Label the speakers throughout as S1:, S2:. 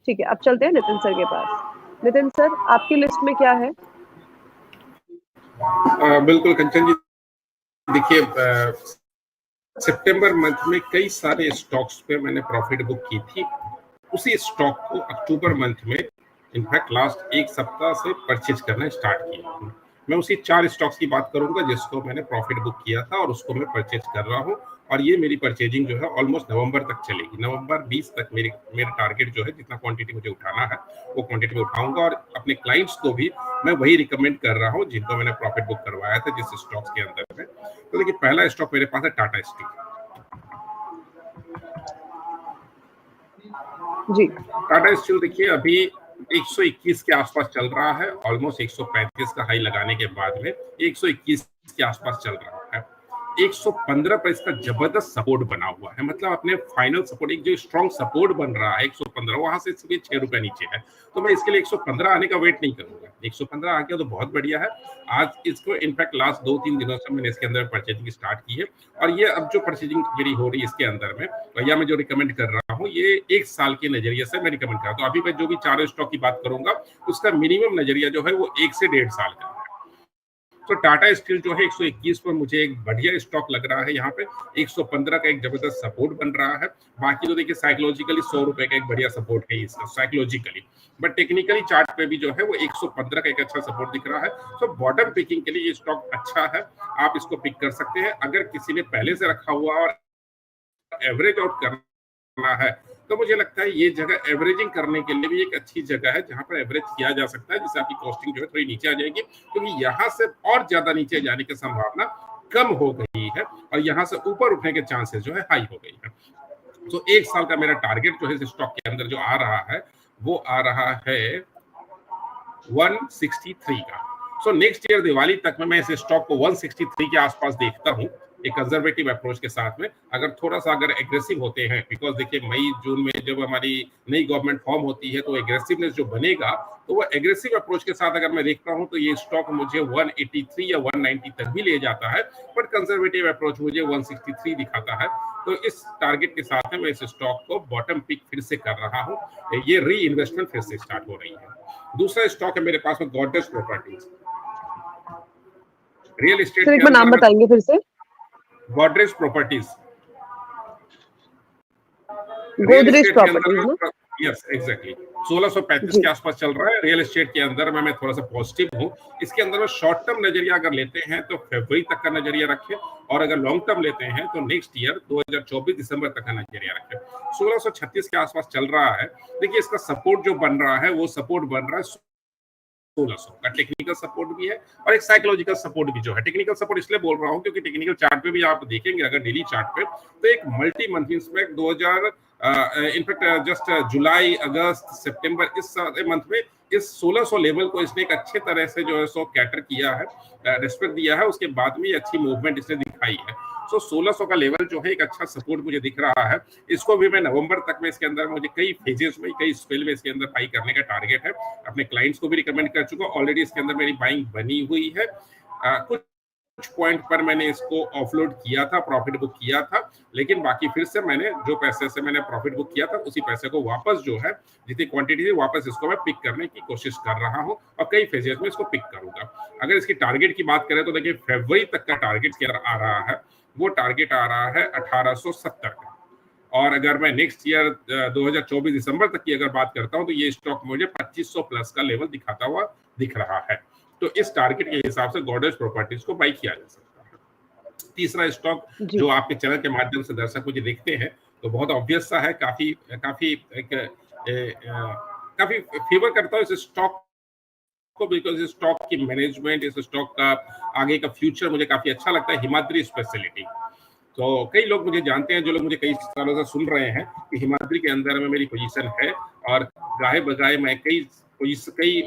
S1: ठीक है, अब चलते हैं नितिन सर के पास। नितिन सर, आपकी लिस्ट में क्या है?
S2: बिल्कुल कंचन जी, देखिए सितंबर मंथ में कई सारे स्टॉक्स पे मैंने प्रॉफिट बुक की थी। उसी स्टॉक को अक्टूबर मंथ में इनफैक्ट लास्ट एक सप्ताह से परचेज करना स्टार्ट किया हूँ। मैं उसी 4 स्टॉक्स की बात करूंगा जिसको मैंने प्रॉफिट बुक किया था और उसको मैं परचेज कर रहा हूँ। और ये मेरी परचेजिंग जो है ऑलमोस्ट नवंबर तक चलेगी। नवंबर 20 तक मेरा टारगेट जो है, जितना क्वांटिटी मुझे उठाना है वो क्वांटिटी में उठाऊंगा। और अपने क्लाइंट्स को भी मैं वही रिकमेंड कर रहा हूँ जिनको मैंने प्रॉफिट बुक करवाया था जिस स्टॉक्स के अंदर में। तो देखिए, पहला स्टॉक मेरे पास है टाटा स्टील
S1: जी।
S2: टाटा स्टील देखिए अभी 121 के आसपास चल रहा है। ऑलमोस्ट 135 का हाई लगाने के बाद में 121 के आसपास चल रहा है। 115 पर इसका जबरदस्त सपोर्ट बना हुआ है। मतलब अपने फाइनल सपोर्ट, एक जो स्ट्रॉन्ग सपोर्ट बन रहा है 115, वहां से सिर्फ 6 रुपए नीचे है। तो मैं इसके लिए 115 आने का वेट नहीं करूंगा। 115 आ गया तो बहुत बढ़िया है। आज इसको इनफैक्ट लास्ट 2-3 दिनों से मैंने इसके अंदर परचेजिंग स्टार्ट की है। और ये अब जो परचेजिंग मेरी हो रही है इसके अंदर में, या मैं जो रिकमेंड कर रहा हूँ, ये 1 साल के नजरिए से मैं रिकमेंड कर रहा हूँ। तो अभी मैं जो भी 4 स्टॉक की बात करूंगा उसका मिनिमम नजरिया जो है वो 1 से 1.5 साल का है। तो टाटा स्टील जो है 121 पर मुझे एक बढ़िया स्टॉक लग रहा है। यहाँ पे 115 का एक जबरदस्त सपोर्ट बन रहा है। बाकी तो देखिए साइकोलॉजिकली 100 रुपए का एक बढ़िया सपोर्ट है इसका साइकोलॉजिकली, बट टेक्निकली चार्ट पे भी जो है वो 115 का एक अच्छा सपोर्ट दिख रहा है। तो बॉटम पिकिंग के लिए ये स्टॉक अच्छा है, आप इसको पिक कर सकते हैं। अगर किसी ने पहले से रखा हुआ और एवरेज आउट करना है तो मुझे लगता है ये जगह एवरेजिंग करने के लिए भी एक अच्छी जगह है जहां पर एवरेज किया जा सकता है, जिससे आपकी कॉस्टिंग जो है थोड़ी नीचे आ जाएगी। क्योंकि यहाँ से और ज्यादा नीचे जाने की संभावना कम हो गई है और यहाँ से ऊपर उठने के चांसेस जो है हाई हो गई है। तो 1 साल का मेरा टारगेट जो है इस स्टॉक के अंदर जो आ रहा है वो आ रहा है 163 का। सो नेक्स्ट ईयर दिवाली तक में मैं इस स्टॉक को 163 के आसपास देखता हूँ, एक कंजर्वेटिव अप्रोच के साथ में। अगर थोड़ा सा अगर एग्रेसिव होते हैं, बिकॉज देखिए मई जून में जब हमारी नई गवर्नमेंट फॉर्म होती है तो एग्रेसिवनेस जो बनेगा, तो वो एग्रेसिव अप्रोच के साथ अगर मैं देखता हूँ तो ये स्टॉक मुझे 183 या 190 तक भी ले जाता है। बट कंजर्वेटिव अप्रोच मुझे 163 दिखाता है। तो इस टारगेट के साथ में मैं इस स्टॉक को बॉटम पिक फिर से कर रहा हूँ। ये री इन्वेस्टमेंट फिर से स्टार्ट हो रही है। दूसरा स्टॉक है मेरे पास में Godrej properties. Real estate
S1: sir एक बार नाम बताएंगे फिर से?
S2: गॉडरेज प्रॉपर्टीज।
S1: गोदरेज प्रॉपर्टीज ना?
S2: Yes exactly. 1635 के आसपास चल रहा है। रियल एस्टेट के अंदर में मैं थोड़ा सा पॉजिटिव हूँ। इसके अंदर में शॉर्ट टर्म नजरिया अगर लेते हैं तो फरवरी तक का नजरिया रखें, और अगर लॉन्ग टर्म लेते हैं तो नेक्स्ट ईयर 2024 दिसंबर तक का नजरिया रखें। 1636 के आसपास चल रहा है। देखिए इसका सपोर्ट जो बन रहा है वो सपोर्ट बन रहा है 1600 का। टेक्निकल सपोर्ट भी है और एक साइकोलॉजिकल सपोर्ट भी जो है। टेक्निकल सपोर्ट इसलिए बोल रहा हूं क्योंकि टेक्निकल चार्ट पे भी आप देखेंगे अगर डेली चार्ट पे, तो एक मल्टी मंथ में 2000 इनफैक्ट जस्ट जुलाई अगस्त सितंबर इस मंथ में इस 1600 लेवल को इसने एक अच्छे तरह से जो है सो कैटर किया है, रिस्पेक्ट दिया है। उसके बाद में अच्छी मूवमेंट इसने दिखाई है। सो 1600 का लेवल जो है एक अच्छा सपोर्ट मुझे दिख रहा है। इसको भी मैं नवंबर तक में इसके अंदर मुझे कई फेजेस में कई स्पेल में इसके अंदर बाई करने का टारगेट है। अपने क्लाइंट्स को भी रिकमेंड कर चुका, ऑलरेडी इसके अंदर मेरी बाइंग बनी हुई है। कुछ पॉइंट पर मैंने इसको ऑफलोड किया था, प्रॉफिट बुक किया था, लेकिन बाकी फिर से मैंने जो पैसे से मैंने प्रॉफिट बुक किया था उसी पैसे को वापस जो है जितनी क्वांटिटी थी वापस इसको मैं पिक करने की कोशिश कर रहा हूं और कई फेजेस में इसको पिक करूंगा। अगर इसकी टारगेट की बात करें तो देखिए फरवरी तक का टारगेट क्या आ रहा है, वो टारगेट आ रहा है 1870 का। और अगर मैं नेक्स्ट ईयर 2024 दिसंबर तक की अगर बात करता हूं तो ये स्टॉक मुझे 2500 प्लस का लेवल दिखाता हुआ दिख रहा है। तो इस टारगेट के हिसाब से गॉडरेज प्रॉपर्टीज को बाई किया जा सकता है। तीसरा स्टॉक जो आपके चैनल के माध्यम से दर्शक मुझे देखते हैं तो बहुत ऑब्वियस सा है, काफी फेवर करता हूँ इस स्टॉक को, बिकॉज इस स्टॉक की मैनेजमेंट, इस स्टॉक का आगे का फ्यूचर मुझे काफी अच्छा लगता है। हिमाद्री स्पेशलिटी, तो कई लोग मुझे जानते हैं, जो लोग मुझे कई सालों से सुन रहे हैं कि हिमाद्री के अंदर में मेरी पोजीशन है और गाहे बगाए मैं कई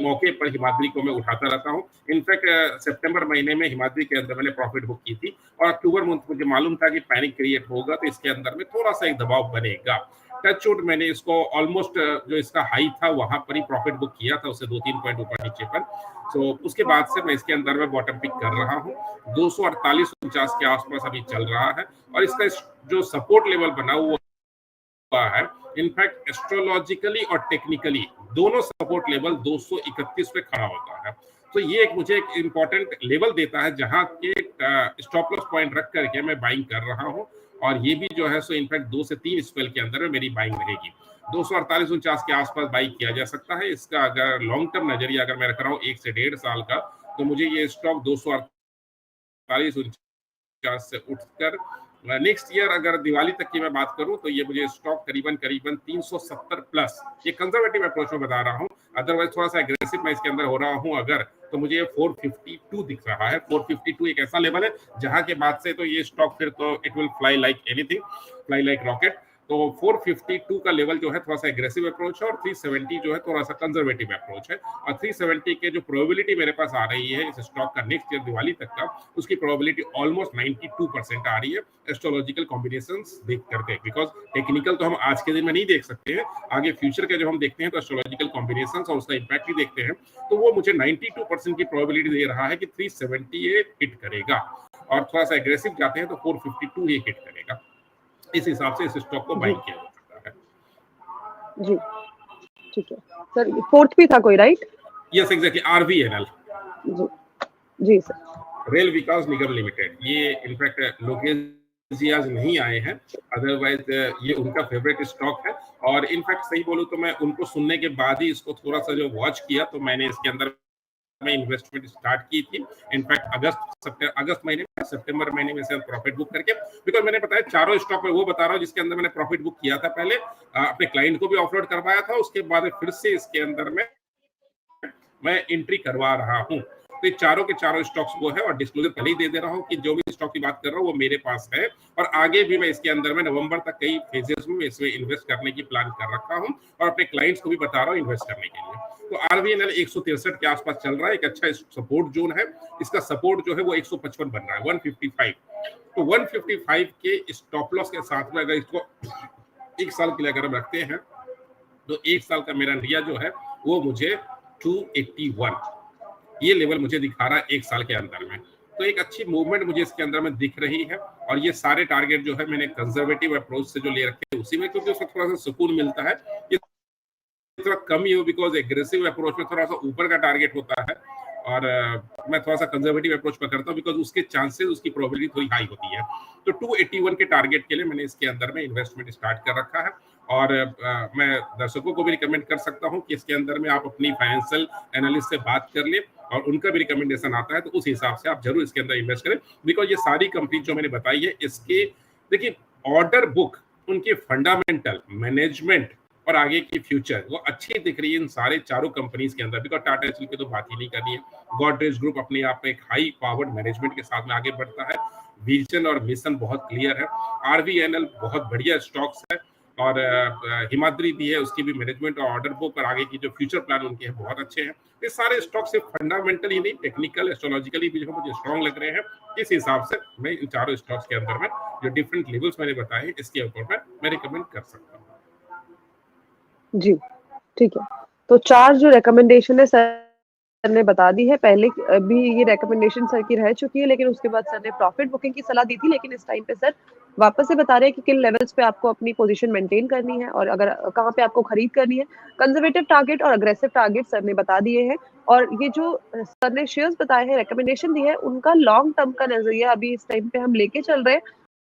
S2: मौके पर हिमाद्री को मैं उठाता रहता हूं। इनफैक्ट सितंबर महीने में हिमाद्री के अंदर मैंने प्रॉफिट बुक की थी और अक्टूबर मंथ मुझे मालूम था कि पैनिक क्रिएट होगा तो इसके अंदर में थोड़ा सा एक दबाव बनेगा। टचवुड मैंने इसको ऑलमोस्ट जो इसका हाई था वहां पर ही प्रॉफिट बुक किया था, उससे 2-3 पॉइंट ऊपर नीचे पर। तो उसके बाद से मैं इसके अंदर में बॉटम पिक कर रहा हूँ। 248-49 के आसपास अभी चल रहा है और इसका जो सपोर्ट लेवल बना हुआ है इनफैक्ट एस्ट्रोलॉजिकली और टेक्निकली दोनों सपोर्ट लेवल 231 पे खड़ा होता है। तो ये एक मुझे एक इंपॉर्टेंट लेवल देता है जहां के स्टॉप लॉस पॉइंट रख करके मैं बाइंग कर रहा हूं, और ये भी जो है सो इनफैक्ट 2 से 3 स्पेल के अंदर में मेरी बाइंग रहेगी। 248-49 के आसपास बाई किया जा सकता है। इसका अगर लॉन्ग टर्म नजरिया अगर मैं रख रहा हूँ 1 से 1.5 साल का, तो मुझे ये स्टॉक 248-49 से उठकर नेक्स्ट ईयर अगर दिवाली तक की मैं बात करूं तो ये मुझे स्टॉक करीबन 370 प्लस, ये कंजर्वेटिव अप्रोच में बता रहा हूं, अदरवाइज थोड़ा सा एग्रेसिव मैं इसके अंदर हो रहा हूं अगर, तो मुझे ये 452 दिख रहा है। 452 एक ऐसा लेवल है जहां के बाद से तो ये स्टॉक फिर तो it will fly like anything, fly like rocket. तो 452 का लेवल जो है थोड़ा सा एग्रेसिव अप्रोच है, और 370 जो है थोड़ा सा कंजर्वेटिव अप्रोच है। और 370 के जो प्रोबेबिलिटी मेरे पास आ रही है इस स्टॉक का नेक्स्ट ईयर दिवाली तक का, उसकी प्रोबेबिलिटी ऑलमोस्ट 92% आ रही है एस्ट्रोलॉजिकल कॉम्बिनेशंस देख करके, बिकॉज टेक्निकल तो हम आज के दिन में नहीं देख सकते हैं, आगे फ्यूचर के जो हम देखते हैं तो एस्ट्रोलॉजिकल कॉम्बिनेशंस और उसका इम्पैक्ट भी देखते हैं, तो वो मुझे 92% की प्रोबेबिलिटी दे रहा है कि 370 ये हिट करेगा, और थोड़ा सा एग्रेसिव जाते हैं तो 452 ये हिट करेगा। इस हिसाब से इस स्टॉक को बाई किया जा सकता है।
S1: जी ठीक है सर, फोर्थ भी था कोई, राइट?
S2: यस एग्जैक्टली, आरवीएनएल,
S1: जी जी सर।
S2: रेल विकास निगम लिमिटेड, ये इनफैक्ट लोकेश जी आज नहीं आए हैं, अदरवाइज ये उनका फेवरेट स्टॉक है, और इनफैक्ट सही बोलूं तो मैं उनको सुनने के बाद ही इसको थोड़ा सा जो वॉच किया तो मैंने इसके अंदर में इन्वेस्टमेंट स्टार्ट की थी। इनफैक्ट अगस्त महीने में, सितंबर महीने में से प्रॉफिट बुक करके, बिकॉज मैंने बताया चारों स्टॉक में वो बता रहा हूँ जिसके अंदर मैंने प्रॉफिट बुक किया था पहले, अपने क्लाइंट को भी ऑफलोड करवाया था, उसके बाद फिर से इसके अंदर में मैं एंट्री करवा रहा हूँ। तो ये चारों के चारों स्टॉक्स वो है, और डिस्क्लोजर पहले ही दे दे रहा हूँ कि जो भी स्टॉक की बात कर रहा हूँ वो मेरे पास है, और आगे भी मैं इसके अंदर में नवंबर तक कई फेजेस में इसमें इन्वेस्ट करने की प्लान कर रखा हूँ, और अपने क्लाइंट्स को भी बता रहा हूँ इन्वेस्ट करने के लिए। तो आरवीएनएल 163 के आसपास चल रहा है, एक अच्छा सपोर्ट जोन है, इसका सपोर्ट जो है वो 155 बन रहा है, 155। तो 155 के स्टॉप लॉस के साथ में अगर इसको एक साल के लिए अगर हम रखते हैं तो एक साल का मेरा नजरिया जो है वो मुझे 281 ये लेवल मुझे दिखा रहा है एक साल के अंदर में। तो एक अच्छी मूवमेंट मुझे इसके अंदर में दिख रही है, और ये सारे टारगेट जो है मैंने कंजर्वेटिव अप्रोच से जो ले रखे हैं उसी में, क्योंकि उसमें थोड़ा सा सुकून मिलता है, ये थोड़ा कम ही हो, बिकॉज एग्रेसिव अप्रोच में थोड़ा सा ऊपर का टारगेट होता है, और मैं थोड़ा सा कंजर्वेटिव अप्रोच पर करता हूँ बिकॉज उसके चांसेस, उसकी प्रोबेबिलिटी थोड़ी हाई होती है। तो 281 के टारगेट के लिए मैंने इसके अंदर में इन्वेस्टमेंट स्टार्ट कर रखा है, और मैं दर्शकों को भी रिकमेंड कर सकता हूं कि इसके अंदर में आप अपनी फाइनेंशियल एनालिस्ट से बात कर ले, और उनका भी रिकमेंडेशन आता है तो उस हिसाब से आप जरूर इसके अंदर इन्वेस्ट करें, बिकॉज ये सारी कंपनी जो मैंने बताई है इसके देखिए ऑर्डर बुक, उनके फंडामेंटल, मैनेजमेंट और आगे की फ्यूचर वो अच्छी दिख रही है इन सारे चारों कंपनीज के अंदर, बिकॉज टाटा स्टील की तो बात ही नहीं करनी है। गॉडरेज ग्रुप अपने आप में एक हाई पावर्ड मैनेजमेंट के साथ में आगे बढ़ता है, विजन और मिशन बहुत क्लियर है। आरवीएनएल बहुत बढ़िया स्टॉक्स है, और हिमाद्री भी है, उसकी भी मैनेजमेंट और ऑर्डर बुक और आगे की जो फ्यूचर प्लान उनके हैं बहुत अच्छे हैं। ये सारे स्टॉक सिर्फ फंडामेंटली नहीं, टेक्निकल, एस्ट्रोलॉजिकली भी जो मुझे स्ट्रॉन्ग लग रहे हैं। इस हिसाब से मैं इन चारों स्टॉक्स के अंदर में जो डिफरेंट लेवल्स मैंने बताए हैं इसके ऊपर मैं रिकमेंड कर सकता हूँ।
S1: जी ठीक है, तो 4 जो रिकमेंडेशन है सर ने बता दी है, पहले भी ये रिकमेंडेशन सर की रह चुकी है, लेकिन उसके बाद सर ने प्रॉफिट बुकिंग की सलाह दी थी, लेकिन इस टाइम पे सर वापस से बता रहे हैं कि किन लेवल्स पे आपको अपनी पोजीशन मेंटेन करनी है और अगर कहाँ पे आपको खरीद करनी है। कंजर्वेटिव टारगेट और अग्रेसिव टारगेट सर ने बता दिए हैं, और ये जो सर ने शेयर्स बताए हैं, रिकमेंडेशन दी है, उनका लॉन्ग टर्म का नजरिया अभी इस टाइम पे हम लेके चल रहे हैं,